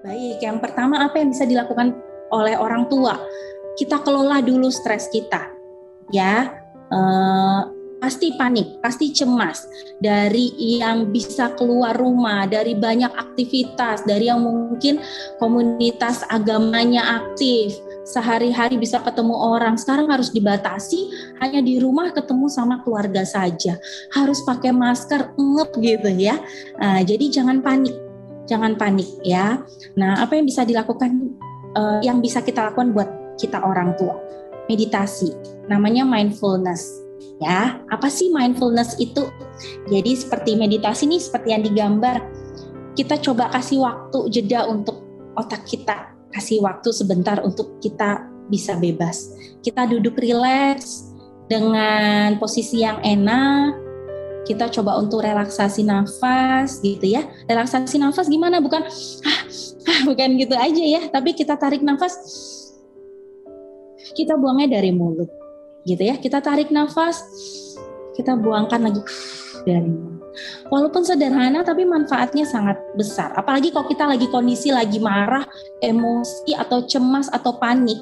Baik, yang pertama apa yang bisa dilakukan oleh orang tua? Kita kelola dulu stres kita, ya. Pasti panik, pasti cemas dari yang bisa keluar rumah, dari banyak aktivitas, dari yang mungkin komunitas agamanya aktif, sehari-hari bisa ketemu orang, sekarang harus dibatasi hanya di rumah ketemu sama keluarga saja, harus pakai masker, ngep gitu ya. Jadi jangan panik ya. Nah, apa yang bisa dilakukan, yang bisa kita lakukan buat kita orang tua? Meditasi, namanya mindfulness. Ya, apa sih mindfulness itu? Jadi seperti meditasi nih, seperti yang digambar. Kita coba kasih waktu jeda untuk otak kita, kasih waktu sebentar untuk kita bisa bebas. Kita duduk rileks dengan posisi yang enak. Kita coba untuk relaksasi nafas gitu ya. Relaksasi nafas gimana? Bukan bukan gitu aja ya, tapi kita tarik nafas, kita buangnya dari mulut gitu ya. Kita tarik nafas, kita buangkan lagi dari mulut. Walaupun sederhana tapi manfaatnya sangat besar. Apalagi kalau kita lagi kondisi lagi marah, emosi atau cemas atau panik.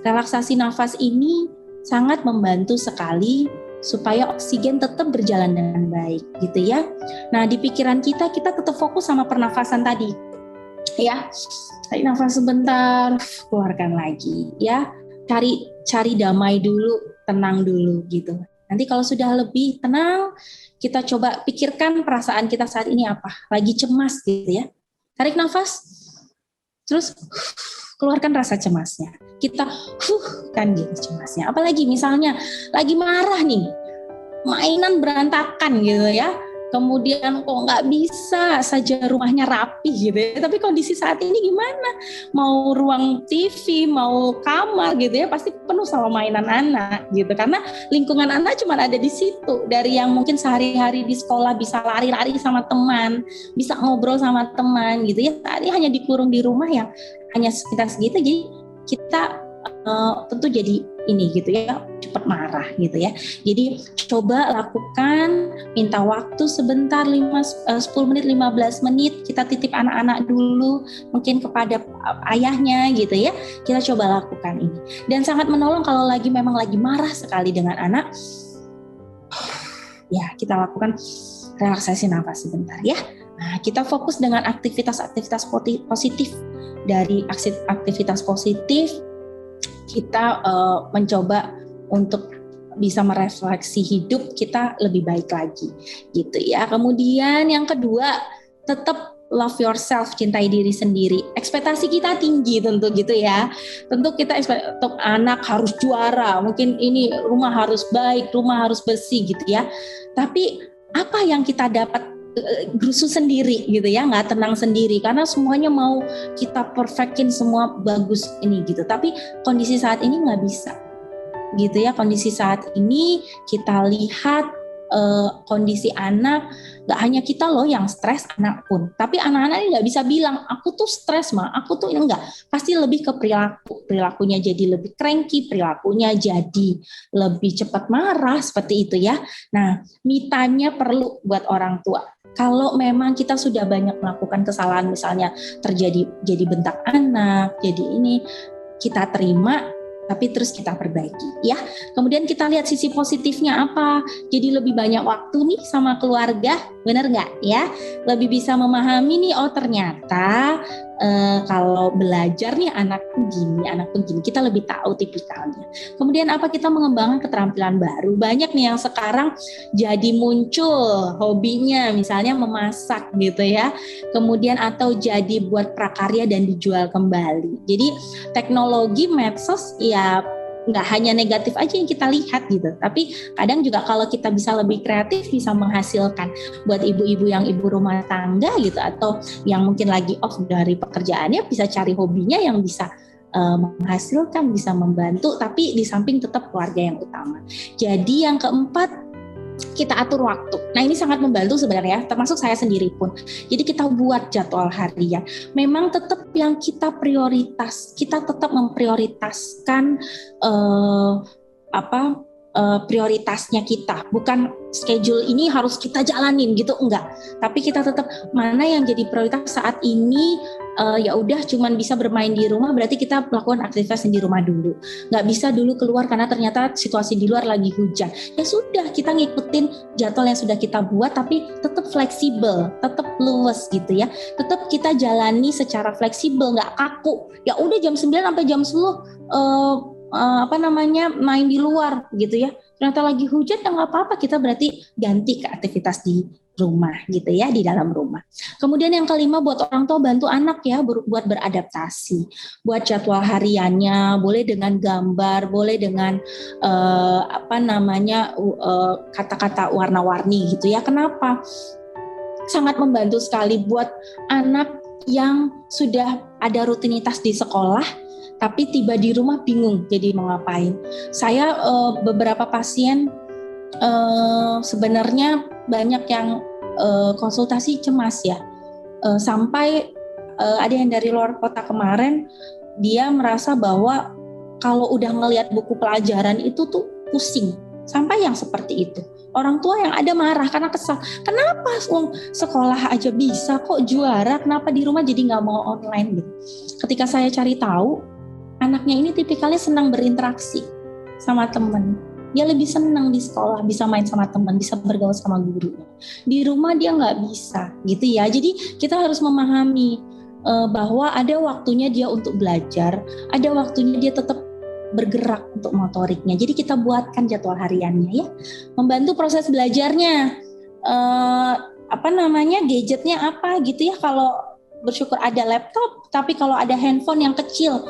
Relaksasi nafas ini sangat membantu sekali supaya oksigen tetap berjalan dengan baik gitu ya. Nah, di pikiran kita tetap fokus sama pernafasan tadi. Ya. Tarik nafas sebentar, keluarkan lagi ya. Cari damai dulu, tenang dulu gitu. Nanti kalau sudah lebih tenang, kita coba pikirkan perasaan kita saat ini apa. Lagi cemas gitu ya. Tarik nafas, terus keluarkan rasa cemasnya. Kita kan gitu cemasnya. Apalagi misalnya lagi marah nih, mainan berantakan gitu ya. Kemudian kok nggak bisa saja rumahnya rapi gitu ya. Tapi kondisi saat ini gimana? Mau ruang TV, mau kamar gitu ya, pasti penuh sama mainan anak gitu. Karena lingkungan anak cuma ada di situ. Dari yang mungkin sehari-hari di sekolah bisa lari-lari sama teman, bisa ngobrol sama teman gitu ya. Tadi hanya dikurung di rumah yang hanya sekitar segitu. Jadi kita tentu jadi ini gitu ya, cepat marah gitu ya. Jadi coba lakukan, minta waktu sebentar 10 menit 15 menit, kita titip anak-anak dulu mungkin kepada ayahnya gitu ya. Kita coba lakukan ini. Dan sangat menolong kalau memang lagi marah sekali dengan anak. Ya, kita lakukan relaksasi nafas sebentar ya. Nah, kita fokus dengan aktivitas positif. Dari aktivitas positif kita mencoba untuk bisa merefleksi hidup kita lebih baik lagi gitu ya. Kemudian yang kedua, tetap love yourself, cintai diri sendiri. Ekspektasi kita tinggi tentu gitu ya. Tentu kita untuk anak harus juara, mungkin ini rumah harus baik, rumah harus bersih gitu ya. Tapi apa yang kita dapat gerusu sendiri gitu ya, nggak tenang sendiri karena semuanya mau kita perfectin semua bagus ini gitu. Tapi kondisi saat ini nggak bisa gitu ya. Kondisi saat ini kita lihat kondisi anak, nggak hanya kita loh yang stres, anak pun. Tapi anak-anak ini nggak bisa bilang aku tuh stres aku tuh enggak. Pasti lebih ke perilakunya jadi lebih cranky, perilakunya jadi lebih cepat marah seperti itu ya. Nah, me time-nya perlu buat orang tua. Kalau memang kita sudah banyak melakukan kesalahan, misalnya jadi bentak anak, jadi ini, kita terima, tapi terus kita perbaiki ya. Kemudian kita lihat sisi positifnya apa. Jadi lebih banyak waktu nih sama keluarga, benar nggak ya? Lebih bisa memahami nih, oh ternyata kalau belajar nih anak pun gini, kita lebih tahu tipikalnya. Kemudian apa, kita mengembangkan keterampilan baru. Banyak nih yang sekarang jadi muncul hobinya, misalnya memasak gitu ya. Kemudian atau jadi buat prakarya dan dijual kembali. Jadi teknologi medsos ya nggak hanya negatif aja yang kita lihat gitu, tapi kadang juga kalau kita bisa lebih kreatif bisa menghasilkan buat ibu-ibu yang ibu rumah tangga gitu, atau yang mungkin lagi off dari pekerjaannya bisa cari hobinya yang bisa menghasilkan, bisa membantu, tapi di samping tetap keluarga yang utama. Jadi yang keempat, kita atur waktu. Nah, ini sangat membantu sebenarnya, termasuk saya sendiri pun. Jadi kita buat jadwal harian. Memang tetap yang kita prioritas, kita tetap memprioritaskan prioritasnya kita, bukan schedule ini harus kita jalanin gitu, enggak. Tapi kita tetap mana yang jadi prioritas saat ini. Ya udah cuman bisa bermain di rumah, berarti kita melakukan aktivitas di rumah dulu. Nggak bisa dulu keluar karena ternyata situasi di luar lagi hujan. Ya sudah, kita ngikutin jadwal yang sudah kita buat, tapi tetap fleksibel, tetap luwes gitu ya. Tetap kita jalani secara fleksibel, nggak kaku. Ya udah jam 9 sampai jam 10 main di luar gitu ya. Ternyata lagi hujan, ya nggak apa-apa, kita berarti ganti ke aktivitas di rumah gitu ya, di dalam rumah. Kemudian yang kelima, buat orang tua bantu anak ya buat beradaptasi, buat jadwal hariannya, boleh dengan gambar, boleh dengan kata-kata warna-warni gitu ya. Kenapa? Sangat membantu sekali buat anak yang sudah ada rutinitas di sekolah tapi tiba di rumah bingung jadi mau ngapain. Saya beberapa pasien sebenarnya banyak yang konsultasi cemas ya, sampai ada yang dari luar kota kemarin, dia merasa bahwa kalau udah ngelihat buku pelajaran itu tuh pusing, sampai yang seperti itu. Orang tua yang ada marah karena kesal, kenapa sekolah aja bisa kok juara, kenapa di rumah jadi nggak mau online gitu. Ketika saya cari tahu, anaknya ini tipikalnya senang berinteraksi sama teman. Dia lebih senang di sekolah, bisa main sama teman, bisa bergaul sama gurunya. Di rumah dia nggak bisa, gitu ya. Jadi kita harus memahami bahwa ada waktunya dia untuk belajar, ada waktunya dia tetap bergerak untuk motoriknya. Jadi kita buatkan jadwal hariannya ya. Membantu proses belajarnya. Gadgetnya apa gitu ya. Kalau bersyukur ada laptop, tapi kalau ada handphone yang kecil,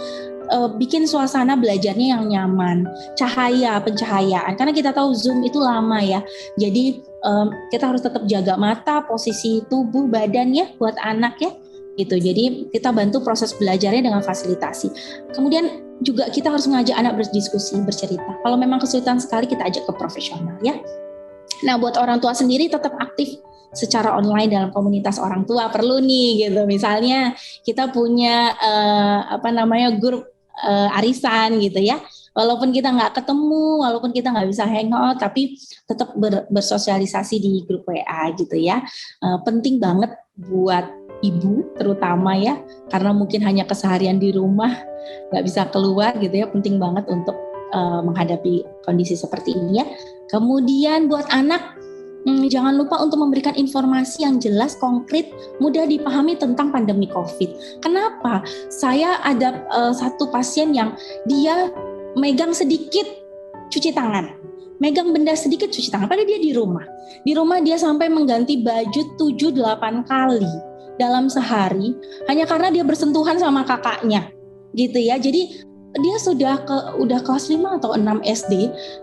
bikin suasana belajarnya yang nyaman, pencahayaan, karena kita tahu Zoom itu lama ya, jadi kita harus tetap jaga mata, posisi tubuh, badan ya buat anak ya, gitu. Jadi kita bantu proses belajarnya dengan fasilitasi. Kemudian juga kita harus mengajak anak berdiskusi, bercerita. Kalau memang kesulitan sekali, kita ajak ke profesional ya. Nah, buat orang tua sendiri tetap aktif secara online dalam komunitas orang tua, perlu nih gitu. Misalnya kita punya grup arisan gitu ya. Walaupun kita nggak ketemu, walaupun kita nggak bisa hangout, tapi tetap bersosialisasi di grup WA gitu ya. Penting banget buat ibu terutama ya, karena mungkin hanya keseharian di rumah, nggak bisa keluar gitu ya. Penting banget untuk menghadapi kondisi seperti ini ya. Kemudian buat anak, jangan lupa untuk memberikan informasi yang jelas, konkret, mudah dipahami tentang pandemi COVID. Kenapa? Saya ada satu pasien yang dia megang sedikit cuci tangan, megang benda sedikit cuci tangan, padahal dia di rumah. Di rumah dia sampai mengganti baju 7-8 kali dalam sehari, hanya karena dia bersentuhan sama kakaknya, gitu ya. Jadi dia udah kelas 5 atau 6 SD,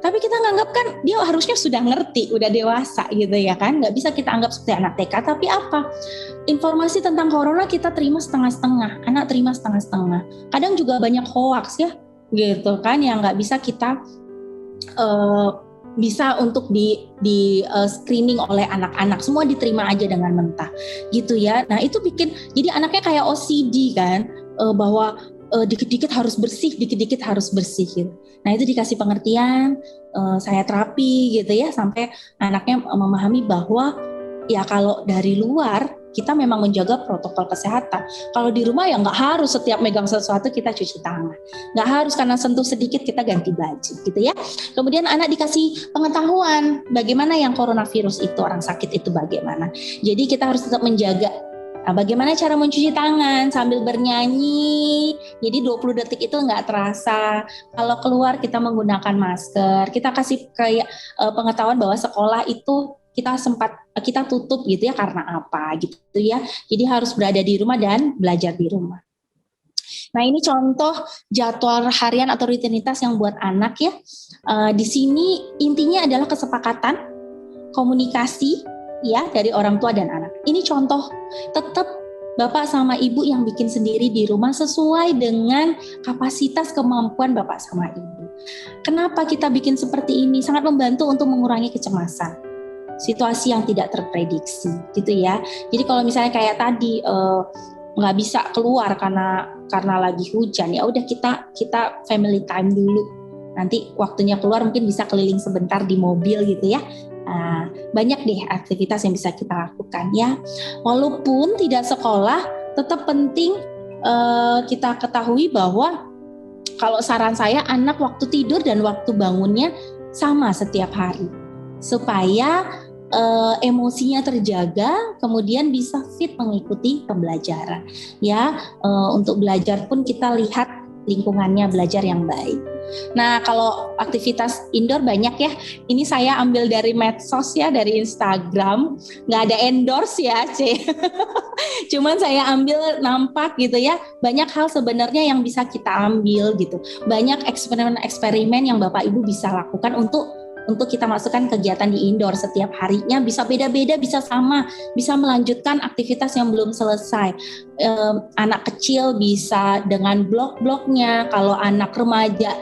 tapi kita nganggap kan dia harusnya sudah ngerti, udah dewasa gitu ya kan, nggak bisa kita anggap seperti anak TK. Tapi apa? Informasi tentang corona kita terima setengah-setengah, anak terima setengah-setengah. Kadang juga banyak hoax ya, gitu kan, yang nggak bisa kita bisa untuk di screening oleh anak-anak, semua diterima aja dengan mentah, gitu ya. Nah itu bikin jadi anaknya kayak OCD kan, bahwa dikit-dikit harus bersih, dikit-dikit harus bersih gitu. Nah itu dikasih pengertian, saya terapi gitu ya, sampai anaknya memahami bahwa ya kalau dari luar kita memang menjaga protokol kesehatan. Kalau di rumah ya nggak harus setiap megang sesuatu kita cuci tangan, nggak harus karena sentuh sedikit kita ganti baju gitu ya. Kemudian anak dikasih pengetahuan bagaimana yang coronavirus itu, orang sakit itu bagaimana. Jadi kita harus tetap menjaga. Nah, bagaimana cara mencuci tangan sambil bernyanyi, jadi 20 detik itu nggak terasa. Kalau keluar kita menggunakan masker, kita kasih kayak pengetahuan bahwa sekolah itu kita tutup gitu ya karena apa gitu ya. Jadi harus berada di rumah dan belajar di rumah. Nah ini contoh jadwal harian atau rutinitas yang buat anak ya. Di sini intinya adalah kesepakatan, komunikasi ya dari orang tua dan anak. Ini contoh, tetap Bapak sama Ibu yang bikin sendiri di rumah sesuai dengan kapasitas kemampuan Bapak sama Ibu. Kenapa kita bikin seperti ini? Sangat membantu untuk mengurangi kecemasan, situasi yang tidak terprediksi gitu ya. Jadi kalau misalnya kayak tadi nggak bisa keluar karena lagi hujan, ya udah kita family time dulu nanti waktunya keluar mungkin bisa keliling sebentar di mobil gitu ya. Banyak deh aktivitas yang bisa kita lakukan ya. Walaupun tidak sekolah, tetap penting kita ketahui bahwa kalau saran saya anak waktu tidur dan waktu bangunnya sama setiap hari supaya emosinya terjaga, kemudian bisa fit mengikuti pembelajaran. Ya, untuk belajar pun kita lihat lingkungannya belajar yang baik. Nah, kalau aktivitas indoor banyak ya. Ini saya ambil dari medsos ya, dari Instagram. Nggak ada endorse ya, C. Cuman saya ambil nampak gitu ya. Banyak hal sebenarnya yang bisa kita ambil gitu. Banyak eksperimen-eksperimen yang Bapak Ibu bisa lakukan untuk kita masukkan kegiatan di indoor setiap harinya, bisa beda-beda, bisa sama, bisa melanjutkan aktivitas yang belum selesai. Anak kecil bisa dengan blok-bloknya, kalau anak remaja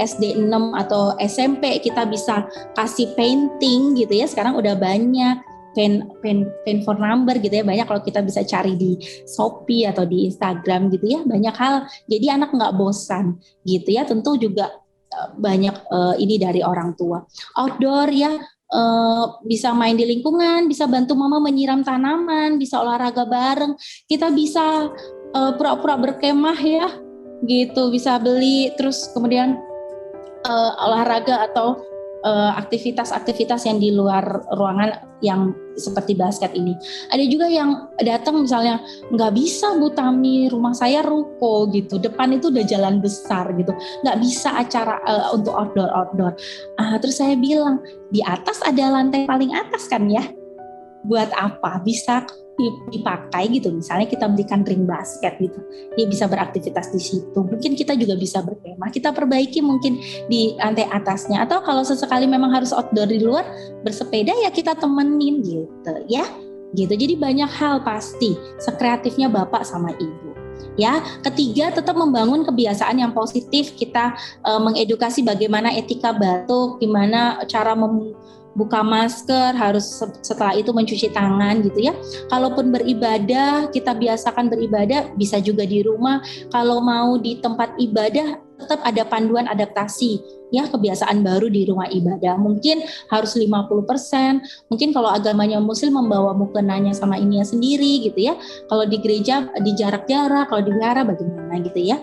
SD 6 atau SMP kita bisa kasih painting gitu ya, sekarang udah banyak pen for number gitu ya, banyak kalau kita bisa cari di Shopee atau di Instagram gitu ya, banyak hal, jadi anak nggak bosan gitu ya. Tentu juga banyak ini dari orang tua. Outdoor ya, bisa main di lingkungan, bisa bantu mama menyiram tanaman, bisa olahraga bareng, kita bisa pura-pura berkemah ya gitu, bisa beli terus kemudian olahraga atau aktivitas-aktivitas yang di luar ruangan yang seperti basket ini. Ada juga yang datang misalnya, nggak bisa Bu Tami, rumah saya ruko gitu, depan itu udah jalan besar gitu, nggak bisa acara untuk outdoor. Terus saya bilang, di atas ada lantai paling atas kan ya, buat apa, bisa dipakai gitu, misalnya kita belikan ring basket gitu, dia bisa beraktivitas di situ. Mungkin kita juga bisa berkemah, kita perbaiki mungkin di lantai atasnya, atau kalau sesekali memang harus outdoor di luar bersepeda ya kita temenin gitu ya, gitu. Jadi banyak hal pasti, sekreatifnya Bapak sama Ibu. Ya, ketiga, tetap membangun kebiasaan yang positif. Kita mengedukasi bagaimana etika batuk, gimana cara buka masker, harus setelah itu mencuci tangan gitu ya. Kalaupun beribadah, kita biasakan beribadah, bisa juga di rumah. Kalau mau di tempat ibadah, tetap ada panduan adaptasi ya, kebiasaan baru di rumah ibadah. Mungkin harus 50%, mungkin kalau agamanya muslim membawa mukenanya sama ininya sendiri gitu ya. Kalau di gereja di jarak-jarak, kalau di wihara bagaimana gitu ya.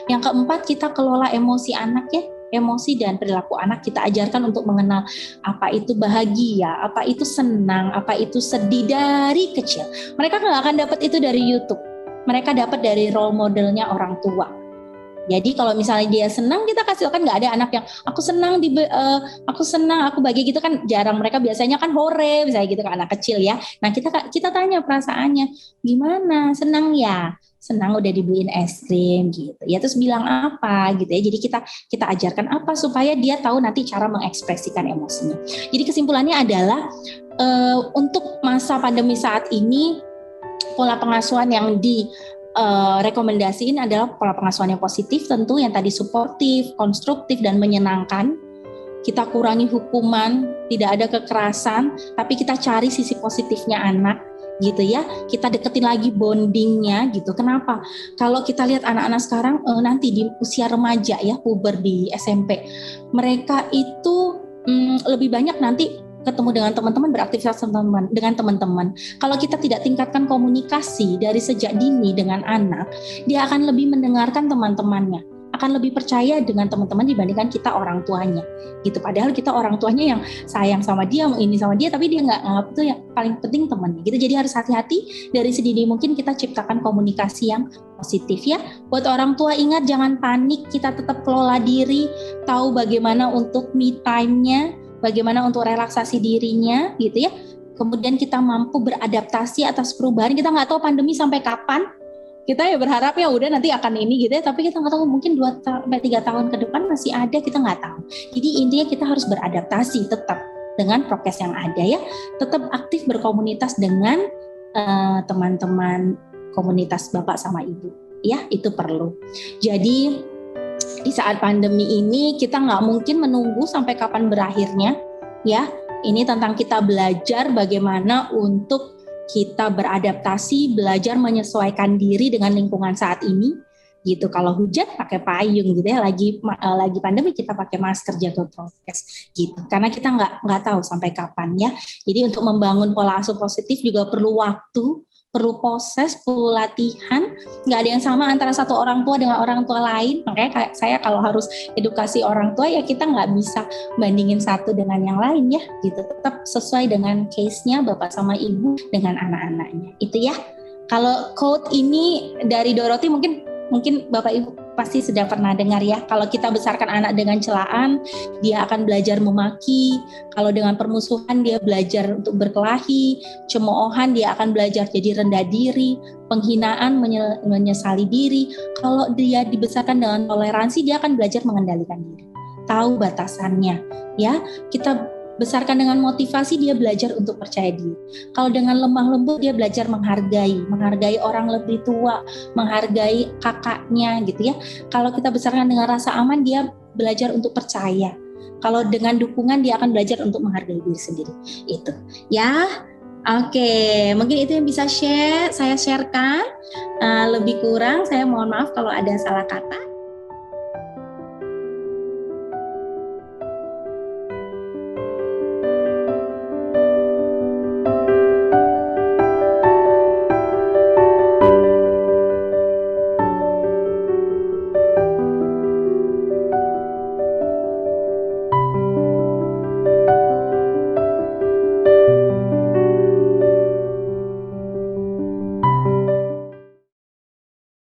Yang keempat, kita kelola emosi anak ya. Emosi dan perilaku anak kita ajarkan untuk mengenal apa itu bahagia, apa itu senang, apa itu sedih dari kecil. Mereka nggak akan dapat itu dari YouTube. Mereka dapat dari role modelnya orang tua. Jadi kalau misalnya dia senang, kita kasih, kan nggak ada anak yang aku senang aku bahagia gitu kan, jarang. Mereka biasanya kan hore misalnya gitu kan, anak kecil ya. Nah kita tanya perasaannya gimana, senang ya, senang udah dibeliin es krim gitu ya, terus bilang apa gitu ya. Jadi kita ajarkan apa supaya dia tahu nanti cara mengekspresikan emosinya. Jadi kesimpulannya adalah untuk masa pandemi saat ini, pola pengasuhan yang rekomendasiin adalah pola pengasuhan yang positif, tentu yang tadi suportif, konstruktif, dan menyenangkan. Kita kurangi hukuman, tidak ada kekerasan, tapi kita cari sisi positifnya anak gitu ya. Kita deketin lagi bondingnya gitu. Kenapa? Kalau kita lihat anak-anak sekarang nanti di usia remaja ya, puber di SMP, mereka itu lebih banyak nanti ketemu dengan teman-teman, beraktivitas dengan teman-teman. Kalau kita tidak tingkatkan komunikasi dari sejak dini dengan anak, dia akan lebih mendengarkan teman-temannya, akan lebih percaya dengan teman-teman dibandingkan kita orang tuanya gitu. Padahal kita orang tuanya yang sayang sama dia, ini sama dia, tapi dia nggak nganggap itu yang paling penting temannya gitu. Jadi harus hati-hati dari sedini mungkin kita ciptakan komunikasi yang positif ya. Buat orang tua, ingat jangan panik, kita tetap kelola diri, tahu bagaimana untuk me time-nya, bagaimana untuk relaksasi dirinya gitu ya. Kemudian kita mampu beradaptasi atas perubahan. Kita nggak tahu pandemi sampai kapan. Kita ya berharap ya udah nanti akan ini gitu ya, tapi kita nggak tahu, mungkin 2-3 tahun ke depan masih ada, kita nggak tahu. Jadi intinya kita harus beradaptasi tetap dengan prokes yang ada ya. Tetap aktif berkomunitas dengan teman-teman komunitas Bapak sama Ibu ya, itu perlu. Jadi di saat pandemi ini kita nggak mungkin menunggu sampai kapan berakhirnya ya. Ini tentang kita belajar bagaimana untuk kita beradaptasi, belajar menyesuaikan diri dengan lingkungan saat ini gitu. Kalau hujan pakai payung gitu ya. Lagi pandemi kita pakai masker, jaga prokes gitu. Karena kita nggak tahu sampai kapan ya. Jadi untuk membangun pola asuh positif juga perlu waktu, perlu proses, perlu latihan. Nggak ada yang sama antara satu orang tua dengan orang tua lain. Makanya kayak saya kalau harus edukasi orang tua ya kita nggak bisa bandingin satu dengan yang lain ya gitu. Tetap sesuai dengan case-nya bapak sama ibu dengan anak-anaknya. Itu ya. Kalau quote ini dari Dorothy mungkin bapak ibu pasti sudah pernah dengar ya. Kalau kita besarkan anak dengan celaan, dia akan belajar memaki. Kalau dengan permusuhan, dia belajar untuk berkelahi. Cemoohan, dia akan belajar jadi rendah diri. Penghinaan, menyesali diri. Kalau dia dibesarkan dengan toleransi, dia akan belajar mengendalikan diri. Tahu batasannya, ya. Kita besarkan dengan motivasi, dia belajar untuk percaya diri. Kalau dengan lemah lembut, dia belajar menghargai orang lebih tua, menghargai kakaknya gitu ya. Kalau kita besarkan dengan rasa aman, dia belajar untuk percaya. Kalau dengan dukungan, dia akan belajar untuk menghargai diri sendiri. Itu ya. Oke, mungkin itu yang bisa saya sharekan. Lebih kurang saya mohon maaf kalau ada salah kata.